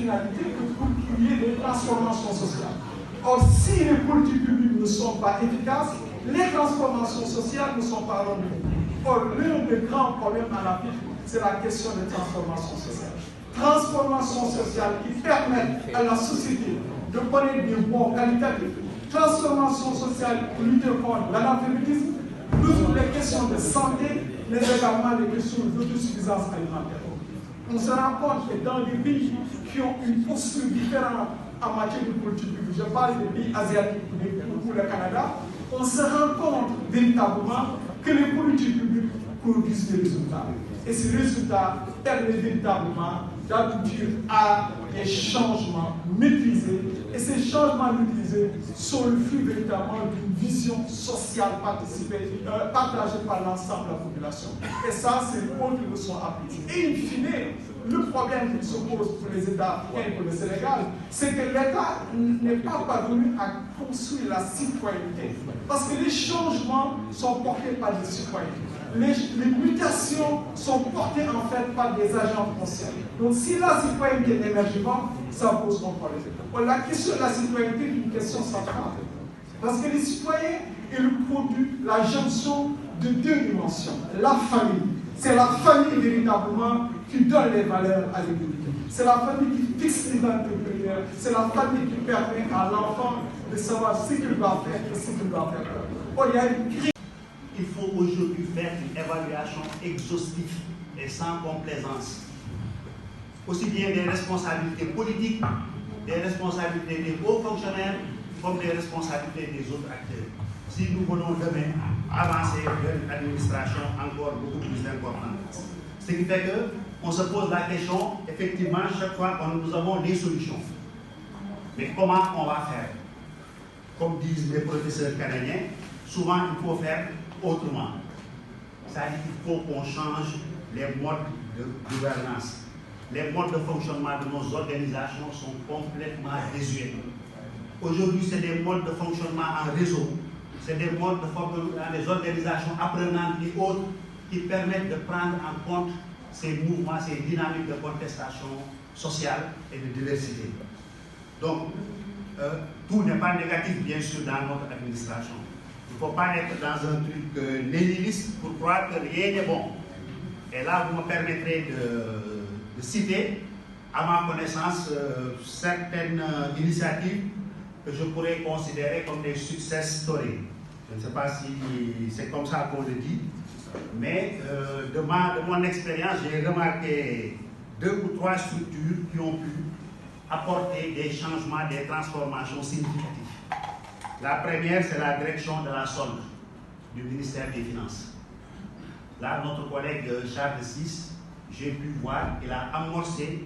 finalité que pour qu'il y ait des transformations sociales. Or, si les politiques publiques ne sont pas efficaces, les transformations sociales ne sont pas rendues. Or, l'un des grands problèmes en Afrique, c'est la question des transformations sociales. Transformations sociales qui permettent à la société de connaître des bons qualitatifs, transformations sociales pour lutter contre l'analphabétisme, résoudre les questions de santé, mais également les questions d'autosuffisance alimentaire. On se rend compte que dans des pays qui ont une posture différente en matière de politique publique, je parle des pays asiatiques ou le Canada, on se rend compte véritablement que les politiques publiques produisent des résultats. Et ces résultats permettent véritablement d'aboutir à des changements maîtrisés. Et ces changements maîtrisés sont le fruit véritablement d'une vision sociale partagée par l'ensemble de la population. Et ça, c'est une autre leçon apprise. Et in fine, le problème qui se pose pour les États africains et pour le Sénégal, c'est que l'État n'est pas parvenu à construire la citoyenneté. Parce que les changements sont portés par les citoyens. Les mutations sont portées en fait par des agents fonciers. Donc si la citoyenneté n'émerge pas, ça pose un problème. La question de la citoyenneté est une question centrale. Parce que les citoyens est le produit, la jonction de deux dimensions. La famille. C'est la famille véritablement qui donne les valeurs à l'économie. C'est la famille qui fixe les entrepreneurs. C'est la famille qui permet à l'enfant de savoir ce qu'il doit faire et ce qu'il doit faire. Il y a une crise. Il faut aujourd'hui faire une évaluation exhaustive et sans complaisance. Aussi bien des responsabilités politiques, des responsabilités des hauts fonctionnaires, comme des responsabilités des autres acteurs. Si nous voulons demain avancer vers une administration encore beaucoup plus importante. Ce qui fait qu'on se pose la question, effectivement, chaque fois nous avons des solutions. Mais comment on va faire? Comme disent les professeurs canadiens, souvent il faut faire autrement. C'est-à-dire qu'il faut qu'on change les modes de gouvernance. Les modes de fonctionnement de nos organisations sont complètement désuets. Aujourd'hui, c'est des modes de fonctionnement en réseau. C'est des modes de fonctionnement des organisations apprenantes et autres qui permettent de prendre en compte ces mouvements, ces dynamiques de contestation sociale et de diversité. Donc, tout n'est pas négatif, bien sûr, dans notre administration. Il ne faut pas être dans un truc nihiliste pour croire que rien n'est bon. Et là, vous me permettrez de citer, à ma connaissance, certaines initiatives que je pourrais considérer comme des success stories. Je ne sais pas si c'est comme ça qu'on le dit, mais de mon expérience, j'ai remarqué 2 ou 3 structures qui ont pu apporter des changements, des transformations significatives. La première, c'est la direction de la solde du ministère des Finances. Là, notre collègue Charles VI, j'ai pu voir, il a amorcé